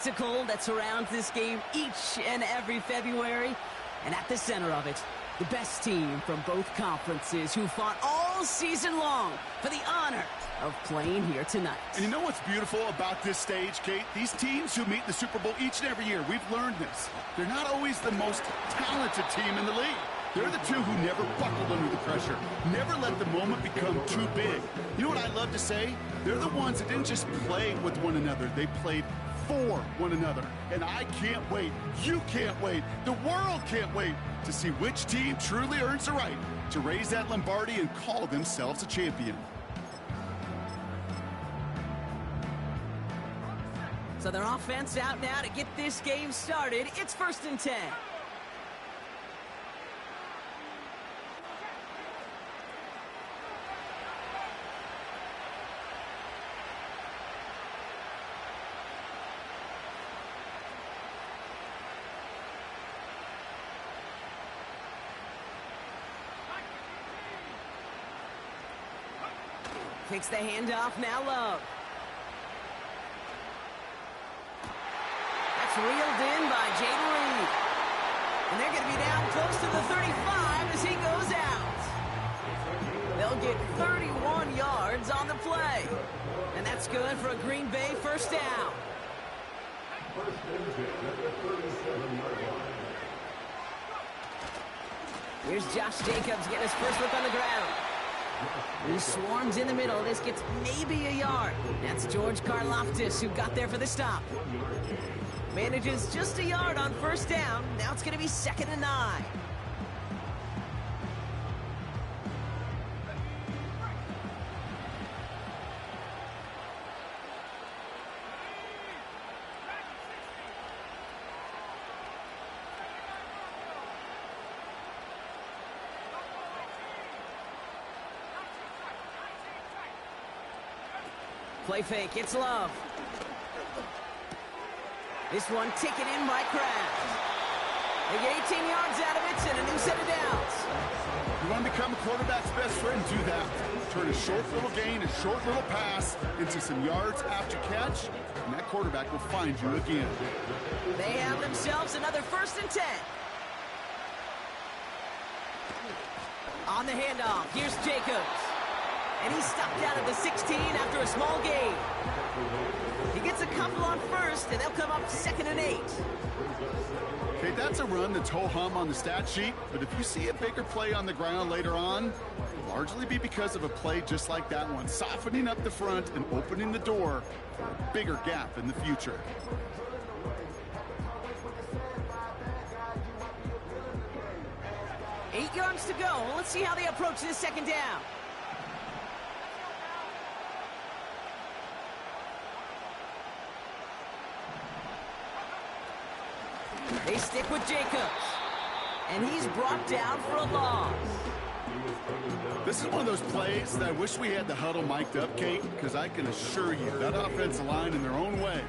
Spectacle that surrounds this game each and every February, and at the center of it, the best team from both conferences who fought all season long for the honor of playing here tonight. And you know what's beautiful about this stage, Kate? These teams who meet the Super Bowl each and every year, we've learned this. They're not always the most talented team in the league. They're the two who never buckled under the pressure, never let the moment become too big. You know what I love to say? They're the ones that didn't just play with one another, they played for one another. And I can't wait, you can't wait, the world can't wait to see which team truly earns the right to raise that Lombardi and call themselves a champion. So their offense out now to get this game started. It's 1st and 10. Takes the handoff, now Love. That's reeled in by Jaden Reed. And they're going to be down close to the 35 as he goes out. They'll get 31 yards on the play. And that's good for a Green Bay first down. Here's Josh Jacobs getting his first look on the ground. He swarms in the middle. This gets maybe a yard. That's George Karlaftis who got there for the stop. Manages just a yard on first down. Now it's going to be 2nd and 9. Play fake, it's Love. This one taken in by Kraft. They get 18 yards out of it and a new set of downs. You want to become a quarterback's best friend, do that. Turn a short little gain, a short little pass into some yards after catch, and that quarterback will find you again. They have themselves another 1st and 10. On the handoff, here's Jacobs. And he's stopped out of the 16 after a small gain. He gets a couple on first, and they'll come up 2nd and 8. Okay, that's a run that's ho-hum on the stat sheet, but if you see a bigger play on the ground later on, it'll largely be because of a play just like that one, softening up the front and opening the door for a bigger gap in the future. Eight yards to go. Let's see how they approach this 2nd down. They stick with Jacobs. And he's brought down for a loss. This is one of those plays that I wish we had the huddle mic'd up, Kate, because I can assure you that offensive line in their own way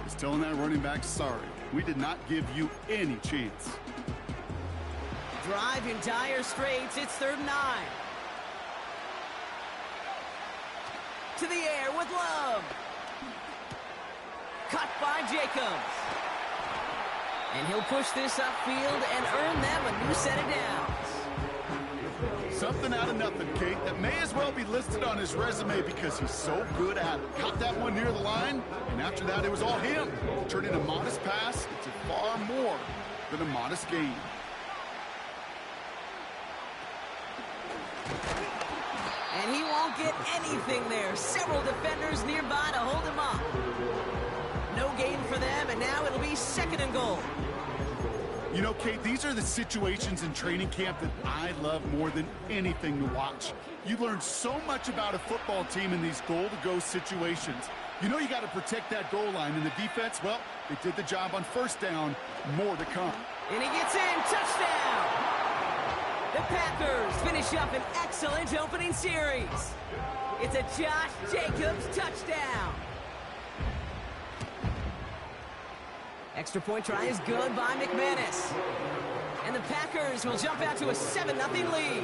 is telling that running back, sorry, we did not give you any chance. Drive in dire straits. It's 3rd and 9. To the air with Love. Cut by Jacobs. And he'll push this upfield and earn them a new set of downs. Something out of nothing, Kate, that may as well be listed on his resume because he's so good at it. Caught that one near the line, and after that, it was all him. Turning a modest pass into far more than a modest gain. And he won't get anything there. Several defenders nearby to hold him up. No gain for them, and now it'll be 2nd and goal. You know, Kate, these are the situations in training camp that I love more than anything to watch. You learn so much about a football team in these goal-to-go situations. You know you got to protect that goal line, and the defense, well, they did the job on first down. More to come. And he gets in. Touchdown! The Packers finish up an excellent opening series. It's a Josh Jacobs touchdown. Extra point try is good by McManus. And the Packers will jump out to a 7-0 lead.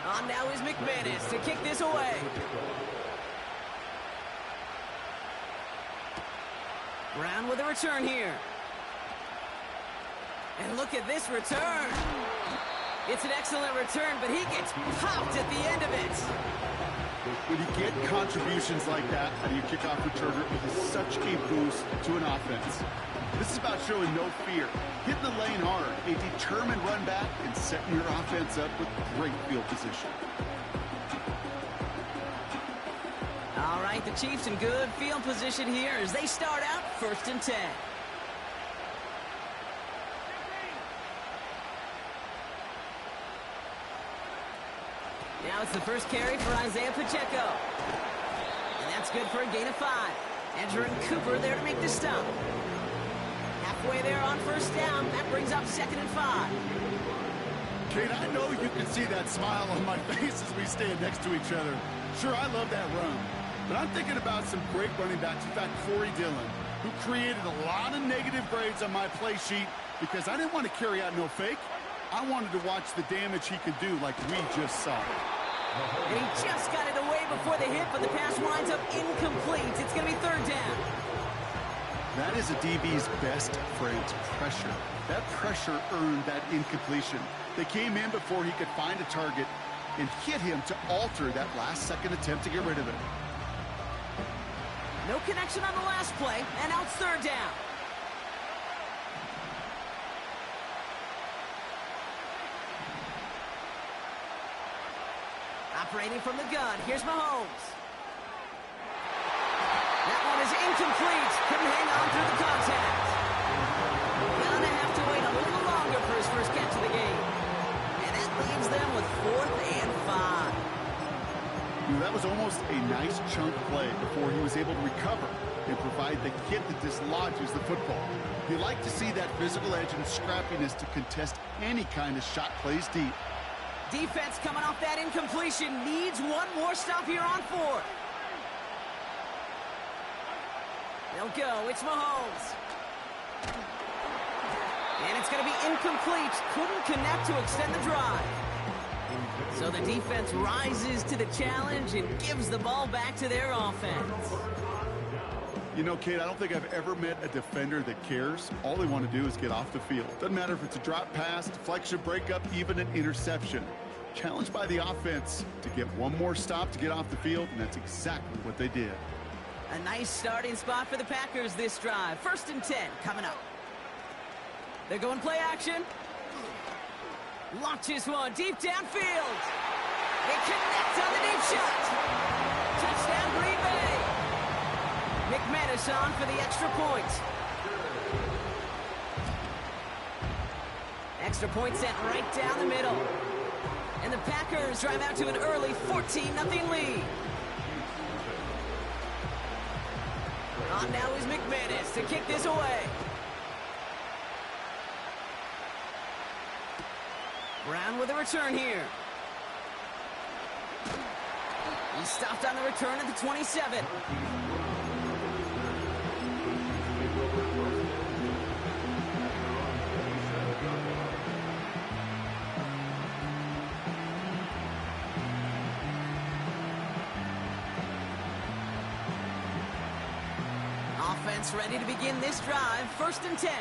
On now is McManus to kick this away. Brown with a return here. And look at this return. It's an excellent return, but he gets popped at the end of it. When you get contributions like that out of your kickoff returner, it is such a boost to an offense. This is about showing no fear, hitting the lane hard, a determined run back, and setting your offense up with great field position. All right, the Chiefs in good field position here as they start out 1st and 10. Now it's the first carry for Isaiah Pacheco. And that's good for a gain of 5. Edgerrin Cooper there to make the stop. Halfway there on 1st down. That brings up 2nd and 5. Kate, I know you can see that smile on my face as we stand next to each other. Sure, I love that run. But I'm thinking about some great running backs. In fact, Corey Dillon, who created a lot of negative grades on my play sheet because I didn't want to carry out no fake. I wanted to watch the damage he could do like we just saw. And he just got it away before the hit, but the pass winds up incomplete. It's going to be 3rd down. That is a DB's best friend, pressure. That pressure earned that incompletion. They came in before he could find a target and hit him to alter that last-second attempt to get rid of it. No connection on the last play, and now it's 3rd down. Operating from the gun, here's Mahomes. That one is incomplete. Couldn't hang on through the contact. Gonna have to wait a little longer for his first catch of the game. And that leaves them with 4th and 5. That was almost a nice chunk play before he was able to recover and provide the hit that dislodges the football. You like to see that physical edge and scrappiness to contest any kind of shot plays deep. Defense coming off that incompletion needs one more stop here on 4th. They'll go. It's Mahomes. And it's going to be incomplete. Couldn't connect to extend the drive. So the defense rises to the challenge and gives the ball back to their offense. You know, Kate, I don't think I've ever met a defender that cares. All they want to do is get off the field. Doesn't matter if it's a drop pass, deflection, breakup, even an interception. Challenged by the offense to get one more stop to get off the field, and that's exactly what they did. A nice starting spot for the Packers this drive. 1st and 10 coming up. They're going play action. Launches one deep downfield. They connect on the deep shot. Touchdown Green Bay. McManus on for the extra point. Extra point sent right down the middle. And the Packers drive out to an early 14-0 lead. On now is McManus to kick this away. Brown with a return here. He stopped on the return at the 27. Offense ready to begin this drive. 1st and 10.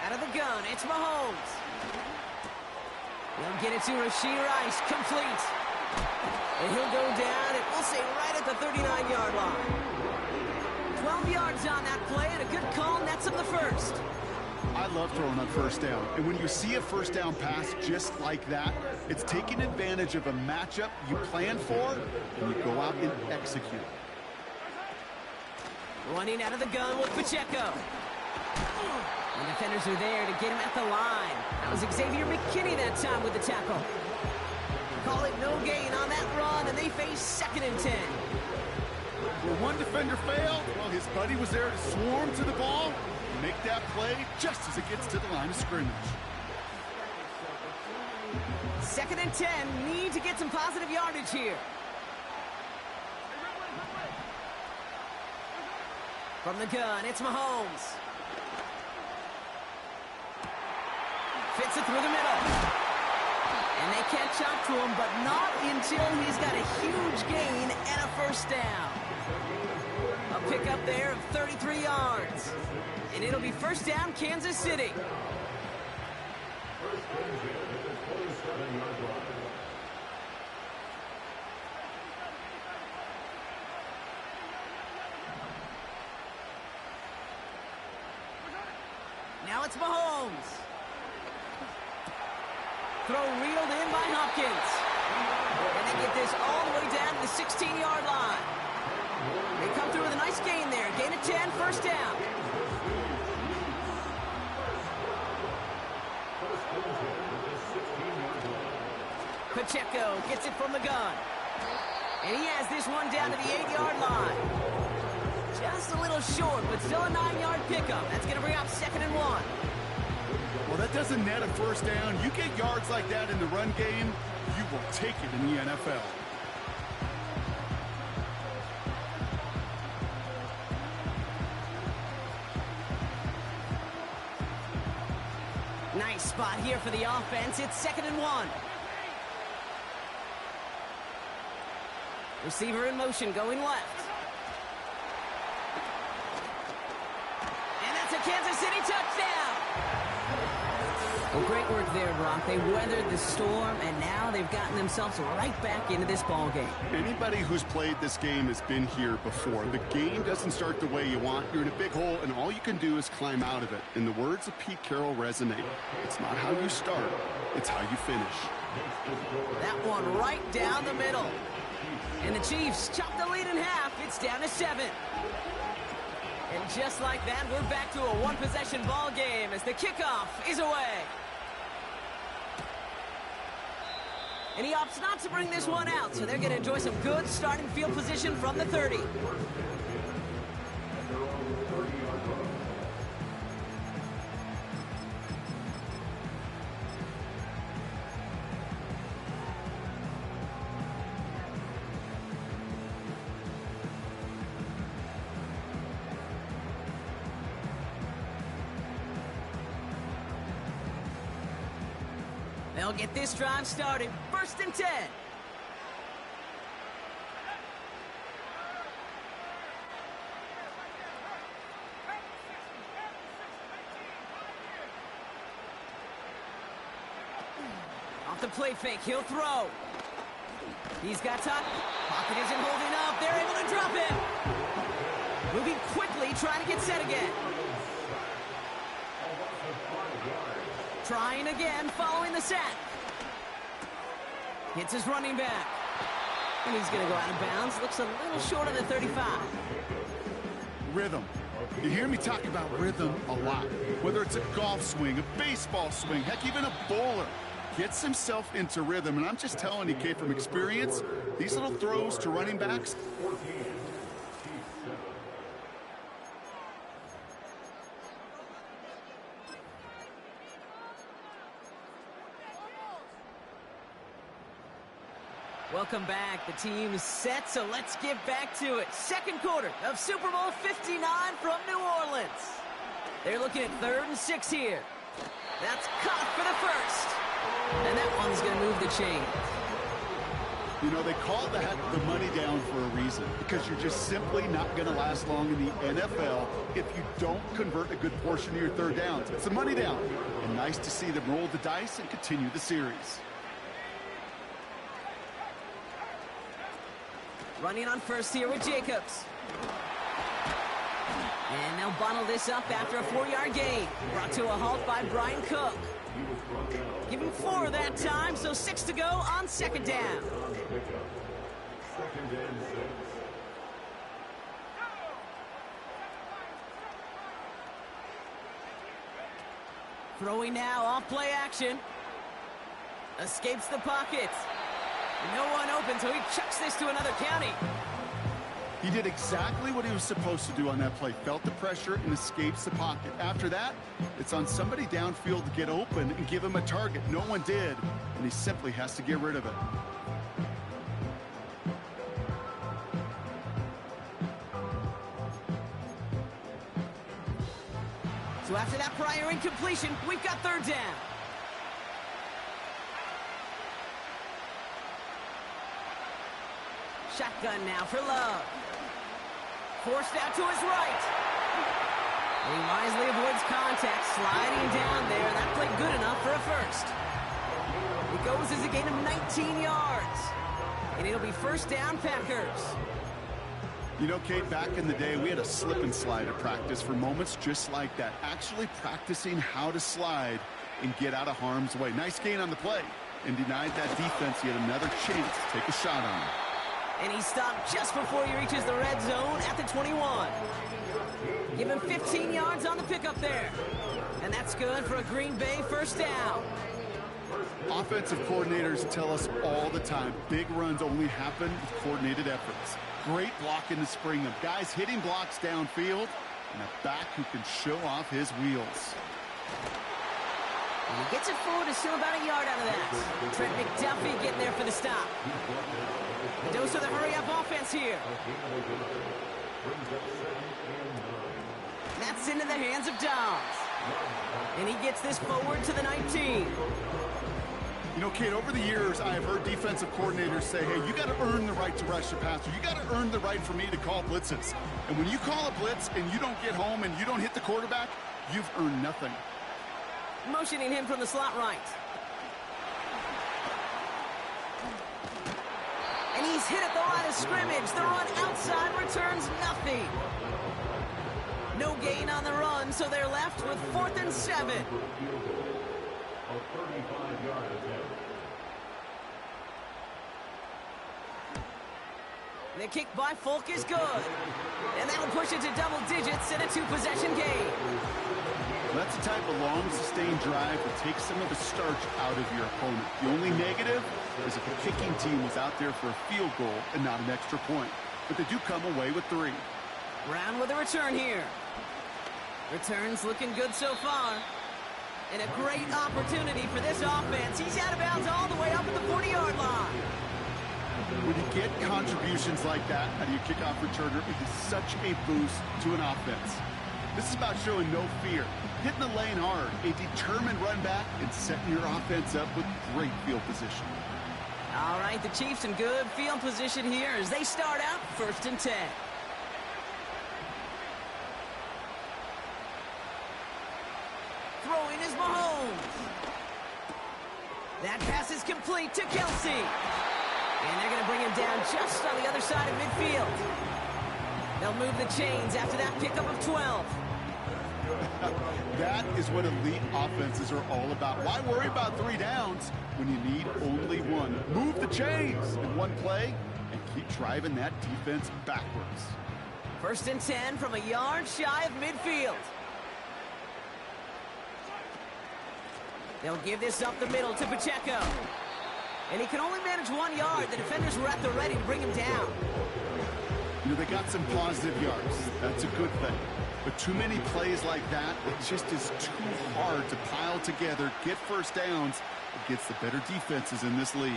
Out of the gun, it's Mahomes. He'll get it to Rashee Rice, complete. And he'll go down, and we'll say right at the 39-yard line. 12 yards on that play, and a good call nets him the first. I love throwing on 1st down. And when you see a 1st down pass just like that, it's taking advantage of a matchup you plan for, and you go out and execute. Running out of the gun with Pacheco. The defenders are there to get him at the line. That was Xavier McKinney that time with the tackle. Call it no gain on that run, and they face 2nd and 10. Where one defender failed, well, his buddy was there to swarm to the ball and make that play just as it gets to the line of scrimmage. 2nd and 10, need to get some positive yardage here. From the gun, it's Mahomes. Fits it through the middle. And they catch up to him, but not until he's got a huge gain and a 1st down. A pickup there of 33 yards. And it'll be first down, Kansas City. Now it's Mahomes. Throw reeled in by Hopkins. And they get this all the way down to the 16-yard line. They come through with a nice gain there. Gain of 10, first down. Pacheco gets it from the gun. And he has this one down to the 8-yard line. Just a little short, but still a 9-yard pickup. That's going to bring up 2nd and 1. Well, that doesn't net a first down. You get yards like that in the run game, you will take it in the NFL. Nice spot here for the offense. It's 2nd and 1. Receiver in motion, going left. And that's a Kansas City touchdown. Well, great work there, Brock. They weathered the storm, and now they've gotten themselves right back into this ball game. Anybody who's played this game has been here before. The game doesn't start the way you want. You're in a big hole, and all you can do is climb out of it. And the words of Pete Carroll resonate. It's not how you start, it's how you finish. That one right down the middle. And the Chiefs chop the lead in half. It's down to 7. And just like that, we're back to a one-possession ball game as the kickoff is away. And he opts not to bring this one out, so they're going to enjoy some good starting field position from the 30. They'll get this drive started. 1st and 10. Off the play fake, he'll throw. He's got time. Pocket isn't holding up. They're able to drop him. Moving quickly, trying to get set again. Trying again, following the sack. Hits his running back. And he's going to go out of bounds. Looks a little short of the 35. Rhythm. You hear me talk about rhythm a lot. Whether it's a golf swing, a baseball swing, heck, even a bowler. Gets himself into rhythm. And I'm just telling you, Kate, from experience, these little throws to running backs, welcome back. The team is set, so let's get back to it. 2nd quarter of Super Bowl 59 from New Orleans. They're looking at 3rd and 6 here. That's caught for the first. And that one's going to move the chain. you know, they call that the money down for a reason, because you're just simply not going to last long in the NFL if you don't convert a good portion of your third downs. It's the money down. And nice to see them roll the dice and continue the series. Running on first here with Jacobs. And they'll bottle this up after a 4-yard gain. Brought to a halt by Brian Cook. Give him 4 that time, so 6 to go on second down. Throwing now off play action. Escapes the pocket. No one open, so he chucks this to another county. He did exactly what he was supposed to do on that play. Felt the pressure and escapes the pocket. After that, it's on somebody downfield to get open and give him a target. No one did, and he simply has to get rid of it. So after that prior incompletion, we've got third down. Shotgun now for Love. Forced out to his right. And he wisely avoids contact, sliding down there. That played good enough for a first. It goes as a gain of 19 yards. And it'll be first down, Packers. You know, Kate, back in the day, we had a slip and slide at practice for moments just like that. Actually practicing how to slide and get out of harm's way. Nice gain on the play. And denied that defense yet another chance to take a shot on him. And he stopped just before he reaches the red zone at the 21. Give him 15 yards on the pickup there. And that's good for a Green Bay first down. Offensive coordinators tell us all the time, big runs only happen with coordinated efforts. Great blocking to spring them. Guys hitting blocks downfield, and a back who can show off his wheels. And he gets it forward to still about a yard out of that. Trent McDuffie getting there for the stop. A dose of the hurry-up offense here. That's into the hands of Dobbs. And he gets this forward to the 19. You know, Kate, over the years, I have heard defensive coordinators say, hey, you got to earn the right to rush the passer. You got to earn the right for me to call blitzes. And when you call a blitz and you don't get home and you don't hit the quarterback, you've earned nothing. Motioning him from the slot right. And he's hit at the line of scrimmage. The run outside returns nothing. No gain on the run, so they're left with 4th and 7. The kick by Folk is good. And that'll push it to double digits in a 2-possession game. That's the type of long, sustained drive that takes some of the starch out of your opponent. The only negative is if the kicking team was out there for a field goal and not an extra point. But they do come away with 3. Brown with a return here. Returns looking good so far. And a great opportunity for this offense. He's out of bounds all the way up at the 40-yard line. When you get contributions like that out of your kickoff returner, it is such a boost to an offense. This is about showing no fear, hitting the lane hard, a determined run back, and setting your offense up with great field position. All right, the Chiefs in good field position here as they start out 1st and 10. Throwing is Mahomes. That pass is complete to Kelsey. And they're going to bring him down just on the other side of midfield. They'll move the chains after that pickup of 12. That is what elite offenses are all about. Why worry about 3 downs when you need only 1? Move the chains in one play and keep driving that defense backwards. 1st and 10 from a yard shy of midfield. They'll give this up the middle to Pacheco. And he can only manage 1 yard. The defenders were at the ready to bring him down. You know, they got some positive yards. That's a good thing. But too many plays like that, it just is too hard to pile together, get first downs against the better defenses in this league.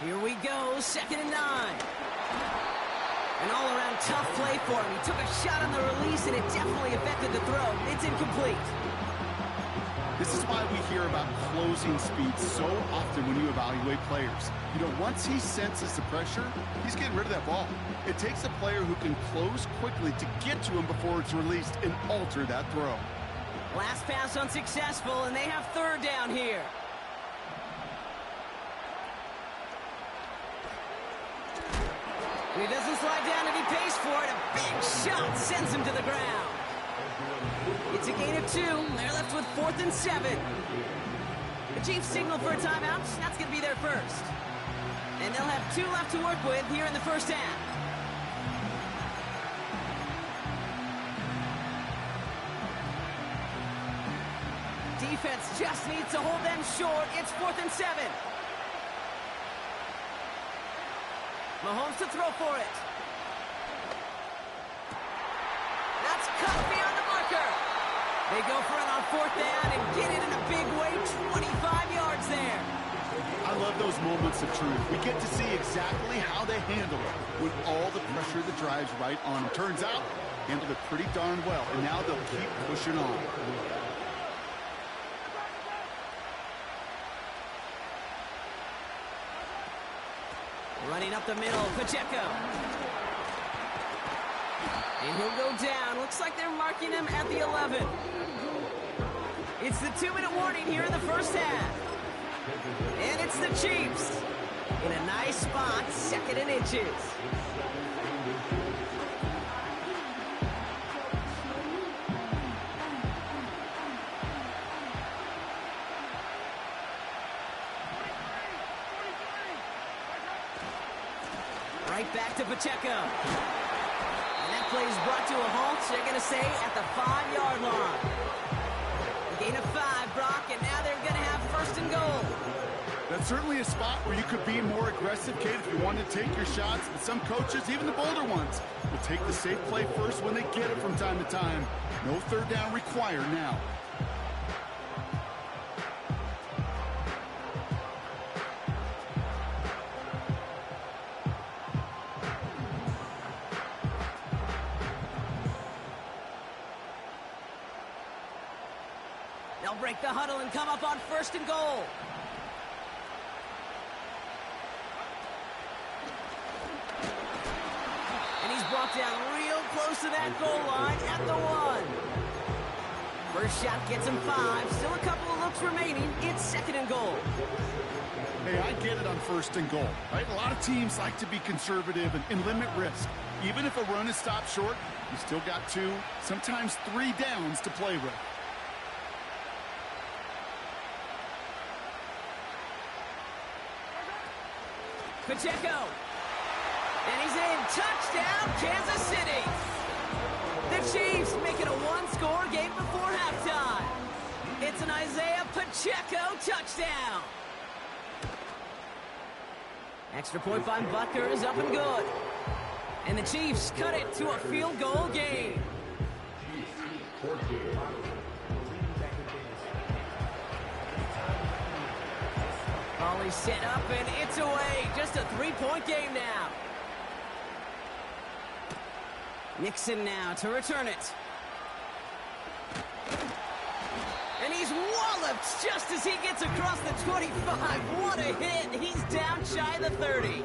Here we go, 2nd and 9. An all-around tough play for him. He took a shot on the release, and it definitely affected the throw. It's incomplete. This is why we hear about closing speed so often when you evaluate players. You know, once he senses the pressure, he's getting rid of that ball. It takes a player who can close quickly to get to him before it's released and alter that throw. Last pass unsuccessful, and they have 3rd down here. He doesn't slide down and he pays for it. A big shot sends him to the ground. It's a gain of 2. They're left with 4th and 7. The Chiefs signal for a timeout. That's going to be their first. And they'll have 2 left to work with here in the first half. Defense just needs to hold them short. It's 4th and 7. Mahomes to throw for it. That's cut beyond the marker. They go for it on 4th down and get it in a big way. 25 yards there. I love those moments of truth. We get to see exactly how they handle it when all the pressure that drives right on them. Turns out, handled it pretty darn well, and now they'll keep pushing on. Running up the middle, Pacheco. And he'll go down. Looks like they're marking him at the 11. It's the 2-minute warning here in the first half. And it's the Chiefs in a nice spot, 2nd and inches. Right back to Pacheco. And that play is brought to a halt, they're going to say, at the 5-yard line. A gain of 5, Brock, and now they're going to have 1st and goal. That's certainly a spot where you could be more aggressive, Kate, if you want to take your shots. But some coaches, even the bolder ones, will take the safe play first when they get it from time to time. No 3rd down required now. They'll break the huddle and come up on 1st and goal. And he's brought down real close to that goal line at the 1. First shot gets him 5. Still a couple of looks remaining. It's 2nd and goal. Hey, I get it on 1st and goal, right? A lot of teams like to be conservative and limit risk. Even if a run is stopped short, you still got 2, sometimes 3 downs to play with. Pacheco. And he's in. Touchdown, Kansas City. The Chiefs make it a 1-score game before halftime. It's an Isaiah Pacheco touchdown. Extra point by Butker is up and good. And the Chiefs cut it to a field goal game. Volley set up, and it's away. Just a 3-point game now. Nixon now to return it. And he's walloped just as he gets across the 25. What a hit. He's down shy of the 30.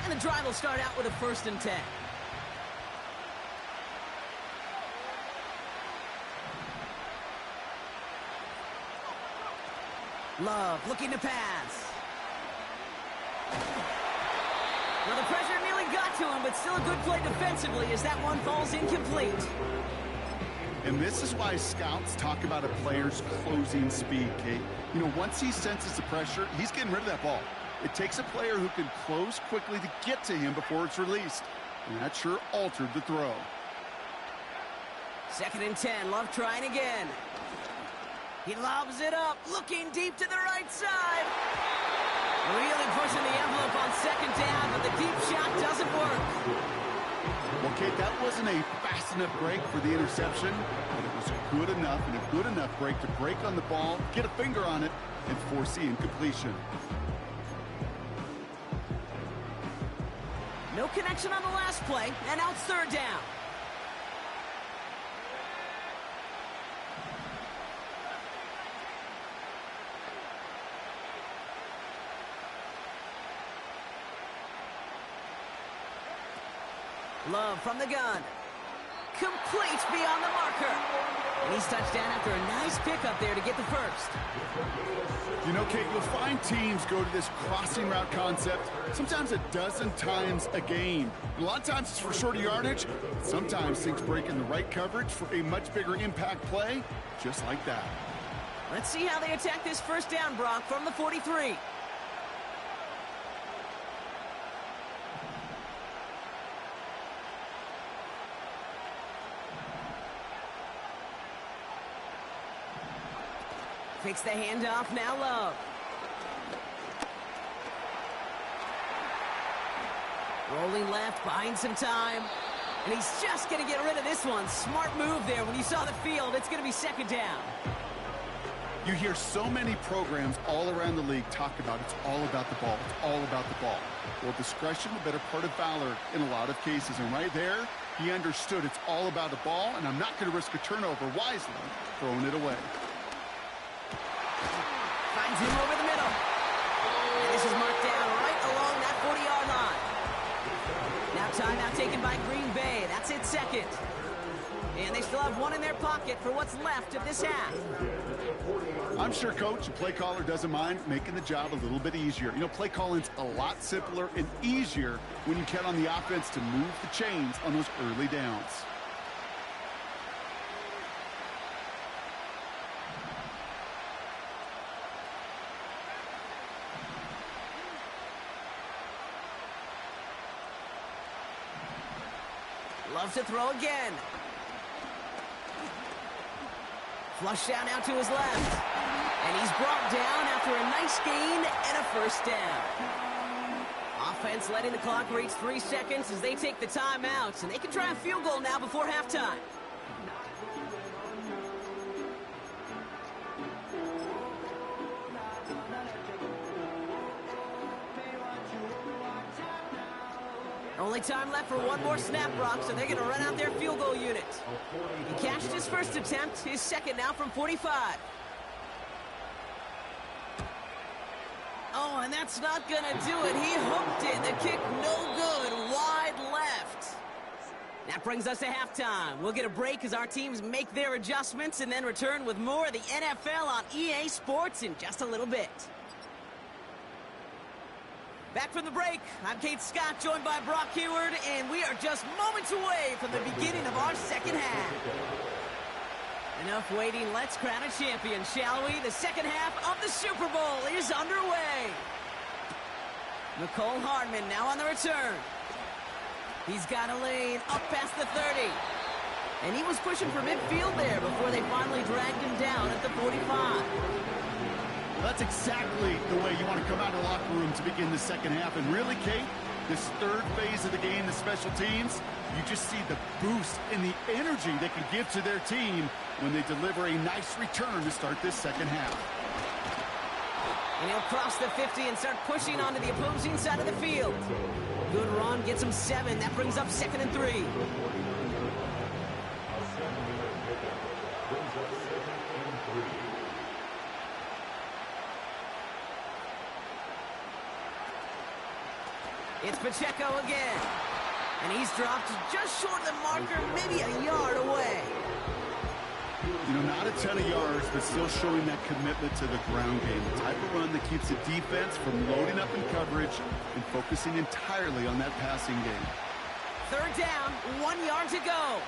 And the drive will start out with a 1st and 10. Love looking to pass. Well, the pressure nearly got to him, but still a good play defensively as that one falls incomplete. And this is why scouts talk about a player's closing speed, Kate. You know, once he senses the pressure, he's getting rid of that ball. It takes a player who can close quickly to get to him before it's released. And that sure altered the throw. 2nd and 10. Love trying again. He lobs it up, looking deep to the right side. Really pushing the envelope on 2nd down, but the deep shot doesn't work. Well, Kate, that wasn't a fast enough break for the interception, but it was good enough and a good enough break to break on the ball, get a finger on it, and force the incompletion. No connection on the last play, and now it's 3rd down. Love from the gun. Complete beyond the marker. And he's touched down after a nice pickup there to get the 1st. You know, Kate, you'll find teams go to this crossing route concept sometimes a dozen times a game. And a lot of times it's for shorter yardage. Sometimes things break in the right coverage for a much bigger impact play, just like that. Let's see how they attack this 1st down, Brock, from the 43. Takes the handoff, now Love. Rolling left, buying some time. And he's just going to get rid of this one. Smart move there. When you saw the field, it's going to be 2nd down. You hear so many programs all around the league talk about it's all about the ball. It's all about the ball. Well, discretion, the better part of valor in a lot of cases. And right there, He understood it's all about the ball, and I'm not going to risk a turnover wisely, throwing it away. Finds him over the middle. And this is marked down right along that 40-yard line. Now timeout taken by Green Bay. That's its second. And they still have one in their pocket for what's left of this half. I'm sure coach and play caller doesn't mind making the job a little bit easier. You know, play calling's a lot simpler and easier when you count on the offense to move the chains on those early downs. Loves to throw again. Flush down out to his left. And he's brought down after a nice gain and a first down. Offense letting the clock reach 3 seconds as they take the timeouts. And they can try a field goal now before halftime. Only time left for one more snap, Brock, so they're going to run out their field goal unit. He cashed his first attempt, his second now from 45. Oh, and that's not going to do it. He hooked it. The kick no good, wide left. That brings us to halftime. We'll get a break as our teams make their adjustments and then return with more of the NFL on EA Sports in just a little bit. Back from the break, I'm Kate Scott, joined by Brock Huard, and we are just moments away from the beginning of our second half. Enough waiting, let's crown a champion, shall we? The second half of the Super Bowl is underway. Mecole Hardman now on the return. He's got a lane up past the 30. And he was pushing for midfield there before they finally dragged him down at the 45. That's exactly the way you want to come out of the locker room to begin the second half. And really, Kate, this third phase of the game, the special teams, you just see the boost in the energy they can give to their team when they deliver a nice return to start this second half. And he'll cross the 50 and start pushing onto the opposing side of the field. Good run, gets him 7. That brings up 2nd and 3. It's Pacheco again. And he's dropped just short of the marker, maybe a yard away. You know, not a ton of yards, but still showing that commitment to the ground game. The type of run that keeps the defense from loading up in coverage and focusing entirely on that passing game. 3rd down, 1 yard to go.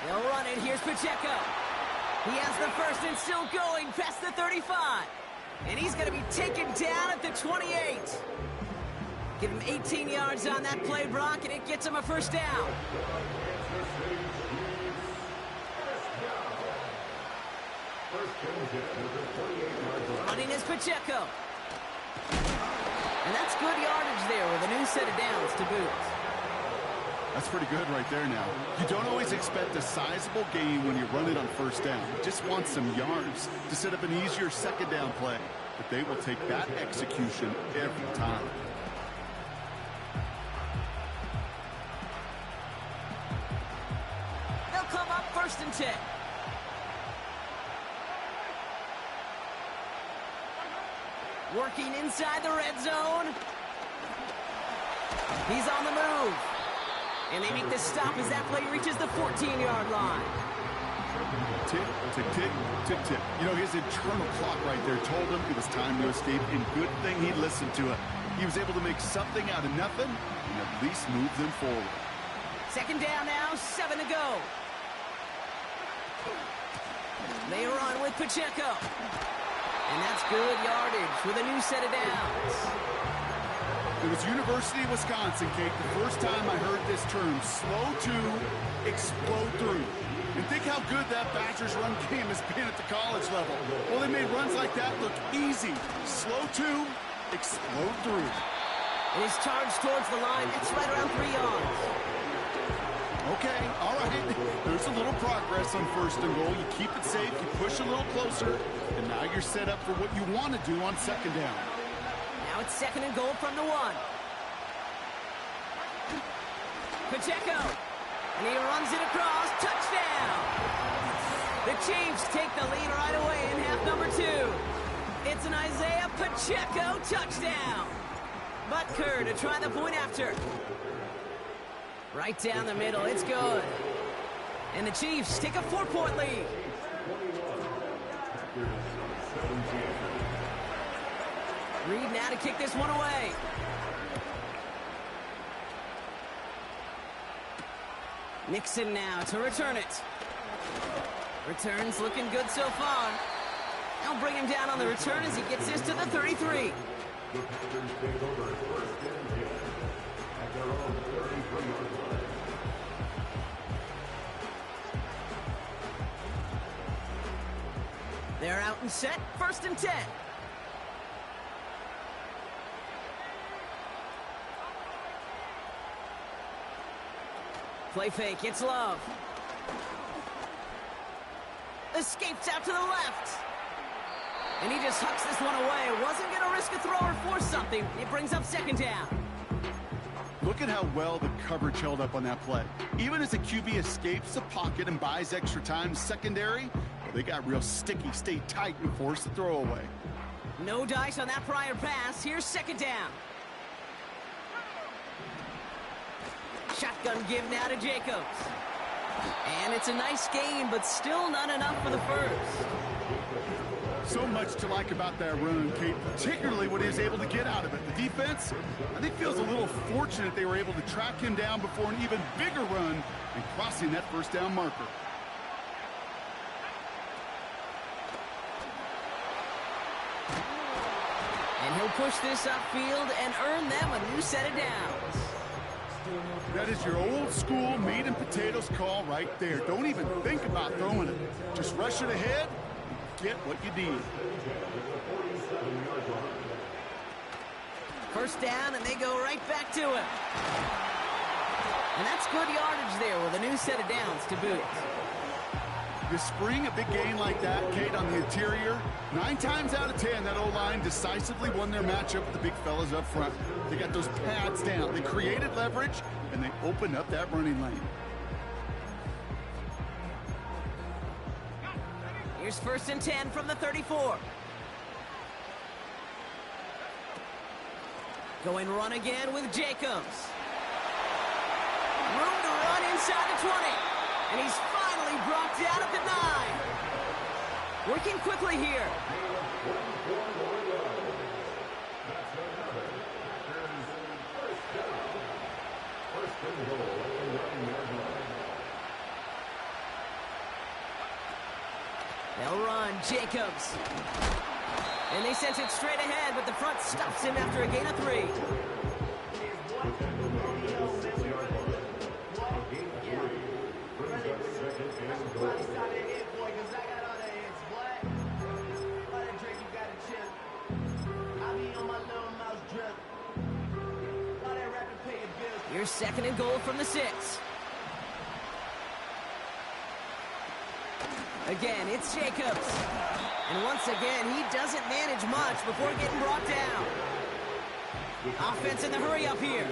They'll run it. Here's Pacheco. He has the first and still going past the 35. And he's going to be taken down at the 28. Give him 18 yards on that play, Brock, and it gets him a first down. Running is Pacheco. And that's good yardage there with a new set of downs to boot. That's pretty good right there now. You don't always expect a sizable gain when you run it on first down. You just want some yards to set up an easier second down play. But they will take that execution every time. They'll come up 1st and 10. Working inside the red zone. He's on the move. And they make the stop as that play reaches the 14-yard line. Tick, tick, tick, tick, tick. You know, his internal clock right there told him it was time to escape, and good thing he listened to it. He was able to make something out of nothing and at least move them forward. 2nd down now, 7 to go. They run with Pacheco. And that's good yardage with a new set of downs. It was University of Wisconsin, Kate, the first time I heard this term, slow to explode through. And think how good that Badgers run game has been at the college level. Well, they made runs like that look easy. Slow to explode through. And he's charged towards the line. It's right around 3 yards. Okay, all right. There's a little progress on 1st and goal. You keep it safe, you push a little closer, and now you're set up for what you want to do on 2nd down. Now it's 2nd and goal from the 1. Pacheco. And he runs it across. Touchdown. The Chiefs take the lead right away in half number 2. It's an Isaiah Pacheco touchdown. Butker to try the point after. Right down the middle. It's good. And the Chiefs take a 4-point lead. Reed now to kick this one away. Nixon now to return it. Returns looking good so far. They'll bring him down on the return as he gets this to the 33. They're out and set, 1st and 10. Play fake, it's Love. Escapes out to the left. And he just hucks this one away. Wasn't going to risk a throw or force something. It brings up 2nd down. Look at how well the coverage held up on that play. Even as the QB escapes the pocket and buys extra time secondary, they got real sticky, stayed tight, and forced the throw away. No dice on that prior pass. Here's 2nd down. Shotgun give now to Jacobs. And it's a nice gain, but still not enough for the first. So much to like about that run, Kate, particularly what he was able to get out of it. The defense, I think, feels a little fortunate they were able to track him down before an even bigger run and crossing that 1st down marker. And he'll push this upfield and earn them a new set of downs. That is your old school meat and potatoes call right there. Don't even think about throwing it. Just rush it ahead and get what you need. 1st down, and they go right back to him. And that's good yardage there with a new set of downs to boot. You spring a big gain like that, Kate, on the interior, 9 times out of 10, that O-line decisively won their matchup with the big fellas up front. They got those pads down. They created leverage, and they opened up that running lane. Here's 1st and 10 from the 34. Going run again with Jacobs. Room to run inside the 20. And he's finally brought down at the 9. Working quickly here. They'll run, Jacobs. And they sent it straight ahead, but the front stops him after a gain of 3. Here's 2nd and goal from the 6. Again, it's Jacobs. And once again, he doesn't manage much before getting brought down. Offense in the hurry up here.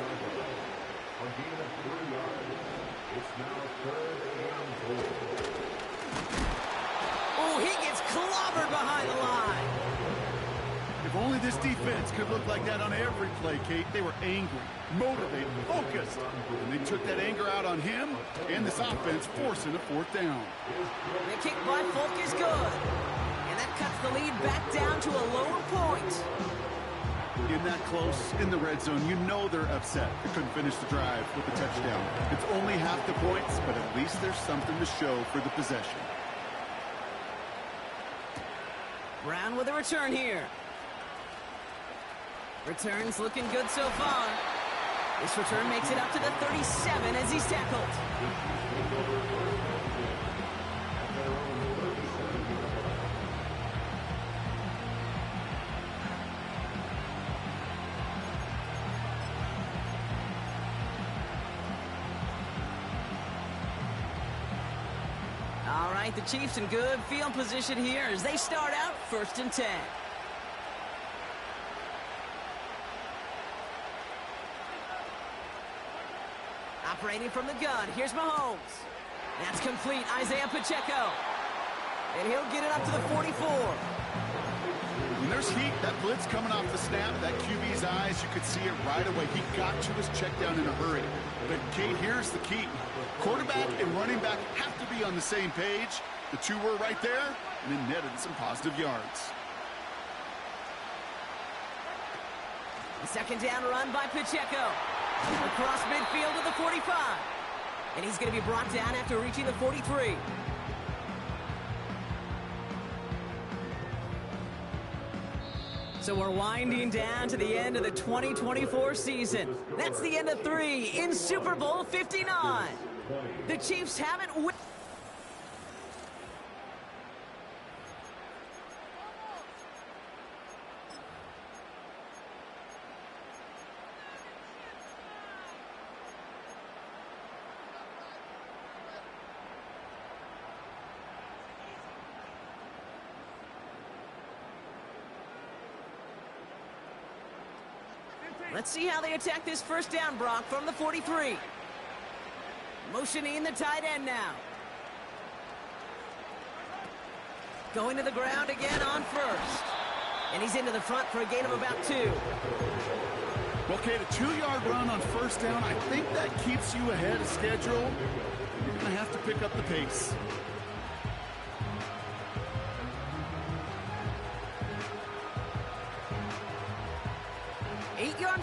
Oh, he gets clobbered behind the line. If only this defense could look like that on every play, Kate. They were angry, motivated, focused. And they took that anger out on him and this offense, forcing a 4th down. The kick by Folk is good. And that cuts the lead back down to a lower point. In that close, in the red zone, you know they're upset. They couldn't finish the drive with a touchdown. It's only half the points, but at least there's something to show for the possession. Brown with a return here. Returns looking good so far. This return makes it up to the 37 as he's tackled. All right, the Chiefs in good field position here as they start out 1st and 10. Operating from the gun, here's Mahomes. That's complete, Isaiah Pacheco. And he'll get it up to the 44. When there's heat, that blitz coming off the snap, that QB's eyes, you could see it right away. He got to his check down in a hurry. But, Kate, here's the key. Quarterback and running back have to be on the same page. The two were right there, and it netted some positive yards. The second down run by Pacheco. Across midfield to the 45. And he's going to be brought down after reaching the 43. So we're winding down to the end of the 2024 season. That's the end of 3 in Super Bowl 59. The Chiefs haven't won. Let's see how they attack this first down, Brock, from the 43. Motioning the tight end now. Going to the ground again on first. And he's into the front for a gain of about 2. Well, Kate, a 2-yard run on first down, I think that keeps you ahead of schedule. You're going to have to pick up the pace.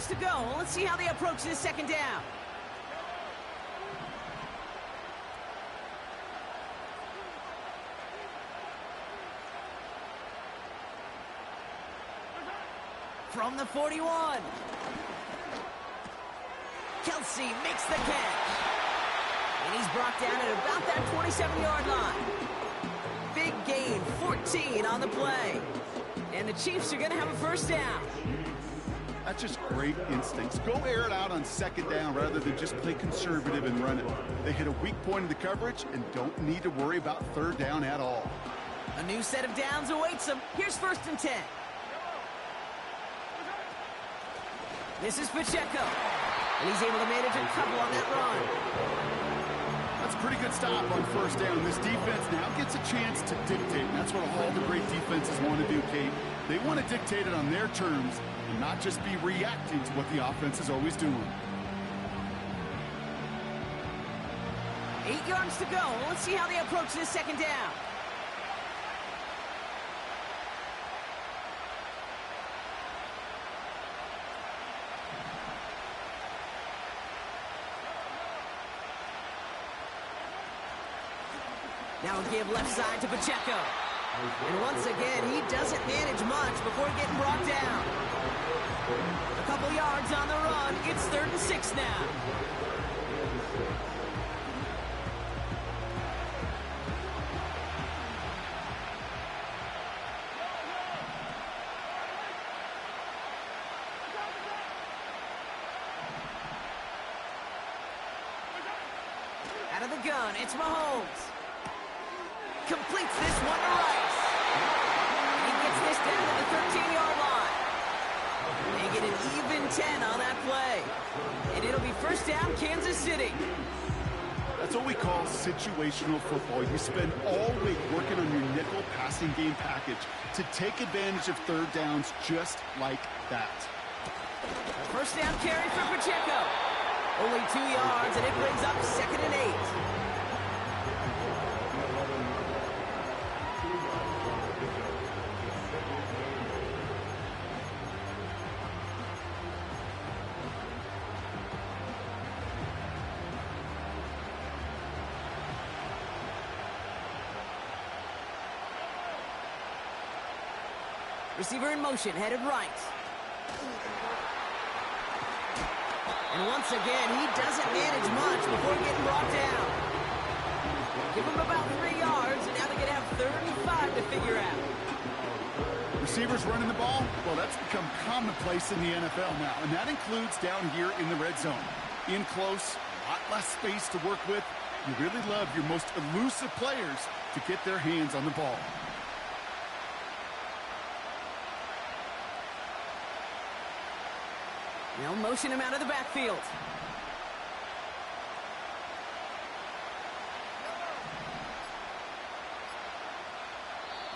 To go. Let's see how they approach this second down. From the 41. Kelsey makes the catch. And he's brought down at about that 27-yard line. Big gain, 14 on the play. And the Chiefs are going to have a first down. That's just great instincts. Go air it out on second down rather than just play conservative and run it. They hit a weak point in the coverage and don't need to worry about third down at all. A new set of downs awaits them. Here's first and 10. This is Pacheco. And he's able to manage a couple on that run. That's a pretty good stop on first down. This defense now gets a chance to dictate. And that's what all the great defenses want to do, Kate. They want to dictate it on their terms and not just be reacting to what the offense is always doing. 8 yards to go. Let's see how they approach this second down. Now a give left side to Pacheco. And once again, he doesn't manage much before getting brought down. A couple yards on the run. It's 3rd and 6 now. Out of the gun, it's Mahomes. Completes this one to Rice. He gets this down to the 13-yard line. They get an even 10 on that play. And it'll be first down, Kansas City. That's what we call situational football. You spend all week working on your nickel passing game package to take advantage of third downs just like that. First down carry for Pacheco. Only 2 yards, and it brings up 2nd and 8. Receiver in motion, headed right. And once again, he doesn't manage much before getting brought down. Give him about 3 yards, and now they're going to have 35 to figure out. Receivers running the ball, well, that's become commonplace in the NFL now, and that includes down here in the red zone. In close, a lot less space to work with. You really love your most elusive players to get their hands on the ball. They'll motion him out of the backfield.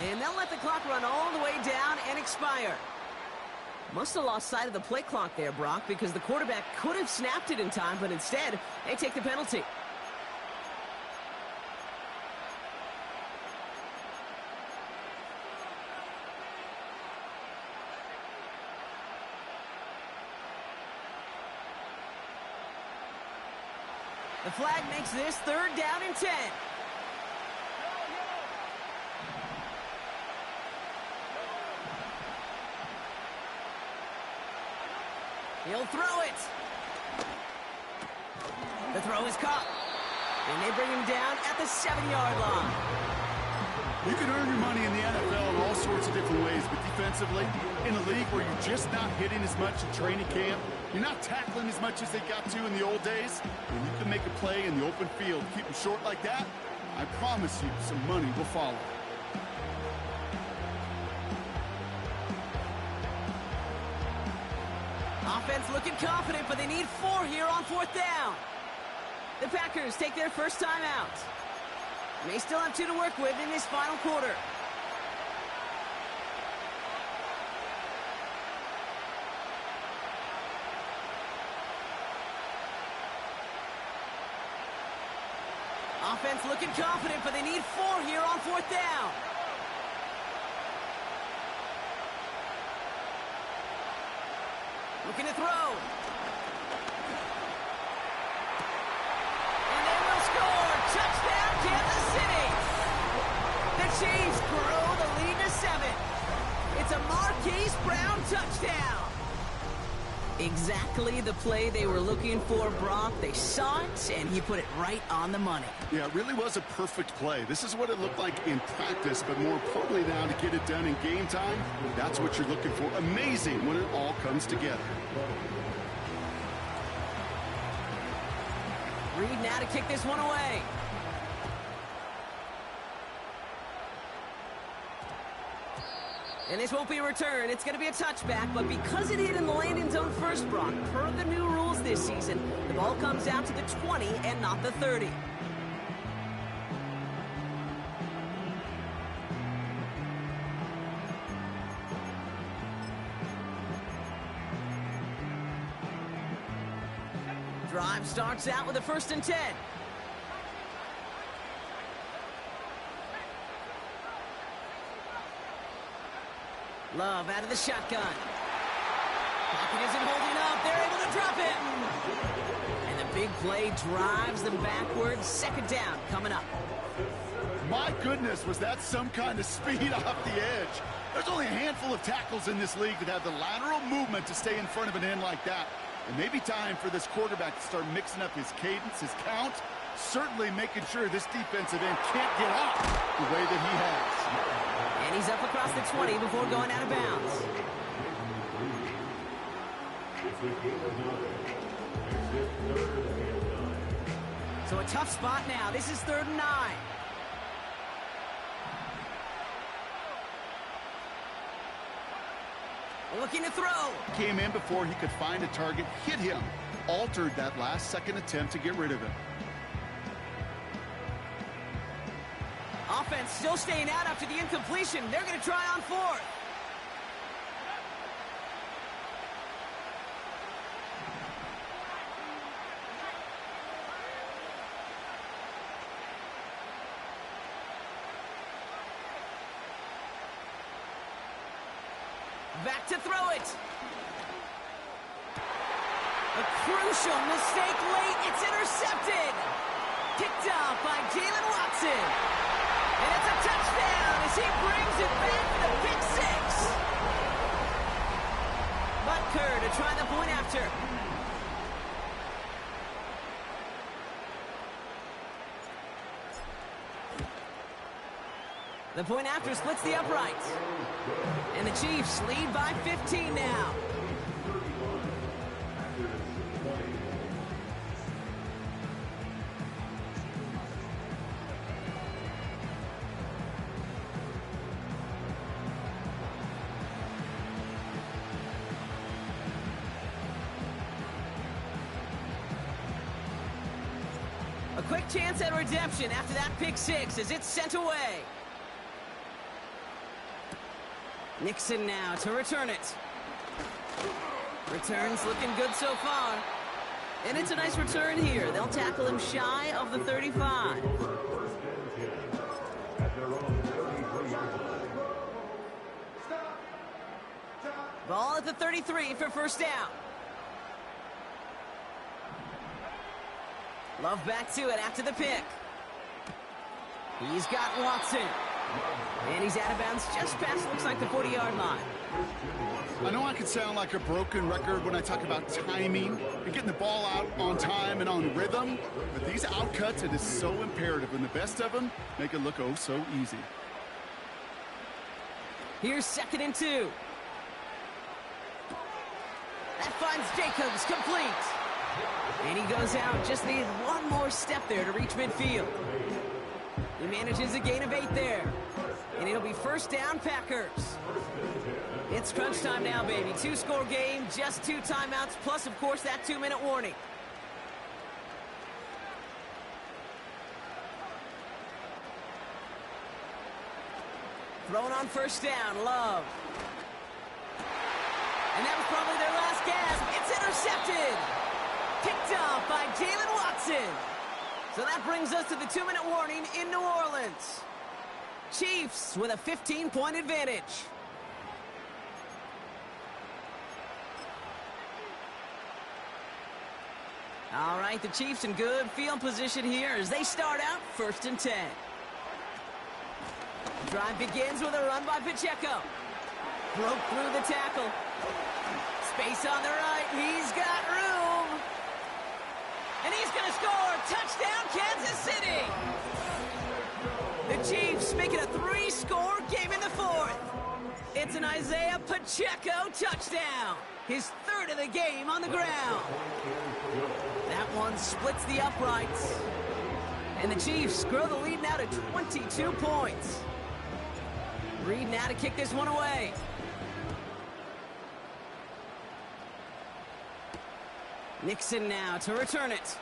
And they'll let the clock run all the way down and expire. Must have lost sight of the play clock there, Brock, because the quarterback could have snapped it in time, but instead, they take the penalty. The flag makes this 3rd down and 10. He'll throw it. The throw is caught. And they bring him down at the 7-yard line. You can earn your money in the NFL in all sorts of different ways, but defensively, in a league where you're just not hitting as much in training camp, you're not tackling as much as they got to in the old days, and you can make a play in the open field, keep them short like that, I promise you some money will follow. Offense looking confident, but they need 4 here on 4th down. The Packers take their first time out. They still have 2 to work with in this final quarter. Offense looking confident, but they need 4 here on 4th down. Looking to throw. And they will score. Touchdown, Kansas City. The Chiefs grow the lead to 7. It's a Marquise Brown touchdown. Exactly the play they were looking for, Brock. They saw it, and he put it right on the money. Yeah, it really was a perfect play. This is what it looked like in practice, but more importantly now to get it done in game time, that's what you're looking for. Amazing when it all comes together. Reed now to kick this one away. And this won't be a return. It's going to be a touchback, but because it hit in the landing zone first, Brock, per the new rules this season, the ball comes out to the 20 and not the 30. Drive starts out with a 1st and 10. Love out of the shotgun. Pocket isn't holding up. They're able to drop it. And the big play drives them backwards. 2nd down coming up. My goodness, was that some kind of speed off the edge. There's only a handful of tackles in this league that have the lateral movement to stay in front of an end like that. It may be time for this quarterback to start mixing up his cadence, his count, certainly making sure this defensive end can't get off the way that he has. And he's up across the 20 before going out of bounds. So a tough spot now. This is 3rd and 9. Looking to throw. Came in before he could find a target, hit him, altered that last-second attempt to get rid of him. Offense still staying out after the incompletion. They're going to try on 4th. Back to throw it. A crucial mistake late. It's intercepted. Picked up by Jalen Watson. And it's a touchdown as he brings it back for the pick 6. Butker to try the point after. The point after splits the uprights. And the Chiefs lead by 15 now. A quick chance at redemption after that pick 6 as it's sent away. Nixon now to return it. Returns looking good so far. And it's a nice return here. They'll tackle him shy of the 35. Ball at the 33 for first down. Love back to it after the pick. He's got Watson. And he's out of bounds just past, looks like, the 40-yard line. I know I can sound like a broken record when I talk about timing and getting the ball out on time and on rhythm, but these outcuts, it is so imperative, and the best of them make it look oh so easy. Here's 2nd and 2. That finds Jacobs complete. And he goes out, just needed one more step there to reach midfield. He manages a gain of 8 there. And it'll be first down, Packers. It's crunch time now, baby. 2-score game, just 2 timeouts, plus, of course, that 2-minute warning. Thrown on first down, Love. And that was probably their last gasp. It's intercepted. Picked off by Jalen Watson. So that brings us to the 2-minute warning in New Orleans. Chiefs with a 15-point advantage. All right, the Chiefs in good field position here as they start out 1st and 10. Drive begins with a run by Pacheco. Broke through the tackle. Space on the right. He's got room. And he's going to score. Touchdown, Kansas City. The Chiefs make it a 3-score game in the 4th. It's an Isaiah Pacheco touchdown. His 3rd of the game on the ground. That one splits the uprights. And the Chiefs grow the lead now to 22 points. Reed now to kick this one away. Nixon now to return it.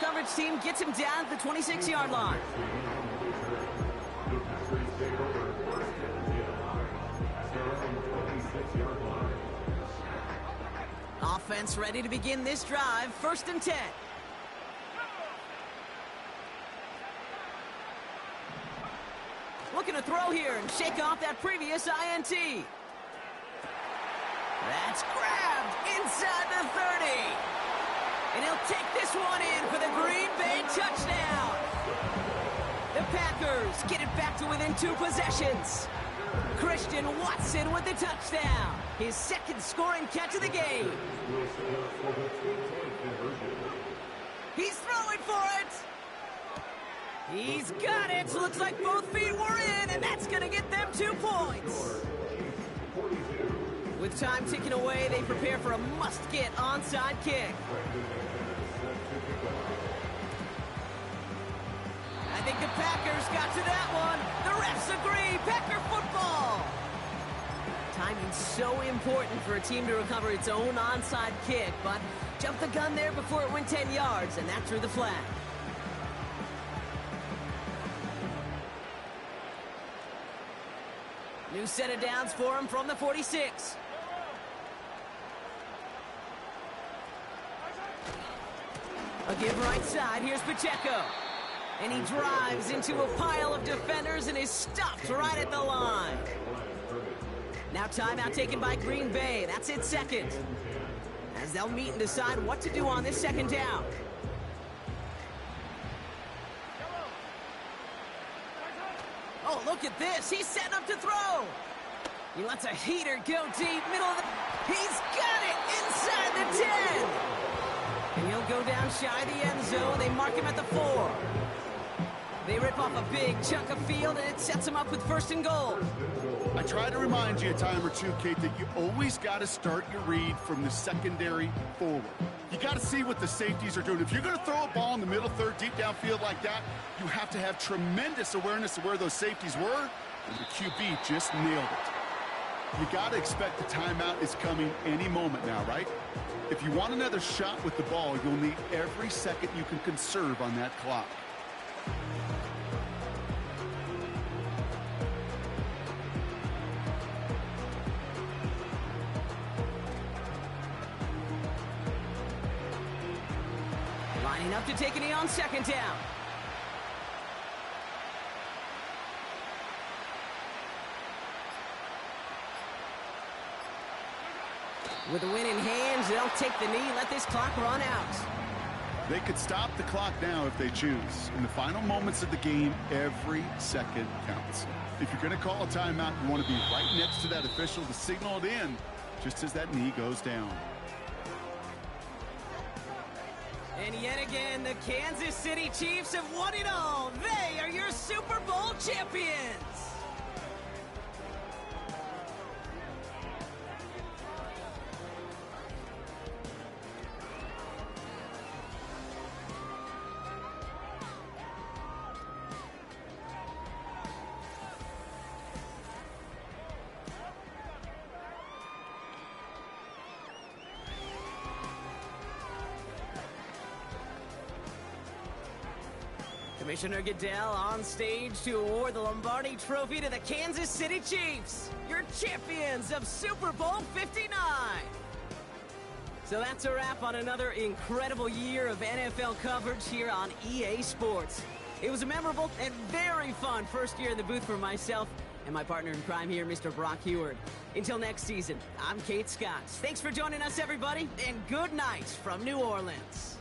Coverage team gets him down at the 26-yard line. Offense ready to begin this drive. 1st and 10. Looking to throw here and shake off that previous INT. That's grabbed inside the 30. And he'll take this one in for the Green Bay touchdown. The Packers get it back to within 2 possessions. Christian Watson with the touchdown. His 2nd scoring catch of the game. He's throwing for it. He's got it. Looks like both feet were in, and that's going to get them 2 points. With time ticking away, they prepare for a must-get onside kick. I think the Packers got to that one. The refs agree. Packer football. Timing's so important for a team to recover its own onside kick, but jumped the gun there before it went 10 yards, and that drew the flag. New set of downs for him from the 46. A give right side. Here's Pacheco. And he drives into a pile of defenders and is stopped right at the line. Now timeout taken by Green Bay. That's its 2nd. As they'll meet and decide what to do on this 2nd down. Oh, look at this. He's setting up to throw. He lets a heater go deep. Middle of the... He's got it inside the 10. And he'll go down shy of the end zone. They mark him at the 4. They rip off a big chunk of field, and it sets him up with 1st and goal. I try to remind you a time or two, Kate, that you always got to start your read from the secondary forward. You got to see what the safeties are doing. If you're going to throw a ball in the middle third, deep downfield like that, you have to have tremendous awareness of where those safeties were, and the QB just nailed it. You got to expect the timeout is coming any moment now, right? If you want another shot with the ball, you'll need every second you can conserve on that clock. Lining up to take a knee on second down. With the win in hand, they'll take the knee, let this clock run out. They could stop the clock now if they choose. In the final moments of the game, every second counts. If you're going to call a timeout, you want to be right next to that official to signal it in just as that knee goes down. And yet again, the Kansas City Chiefs have won it all. They are your Super Bowl champions. Commissioner Goodell on stage to award the Lombardi Trophy to the Kansas City Chiefs, your champions of Super Bowl 59. So that's a wrap on another incredible year of NFL coverage here on EA Sports. It was a memorable and very fun first year in the booth for myself and my partner in crime here, Mr. Brock Huard. Until next season, I'm Kate Scott. Thanks for joining us, everybody, and good night from New Orleans.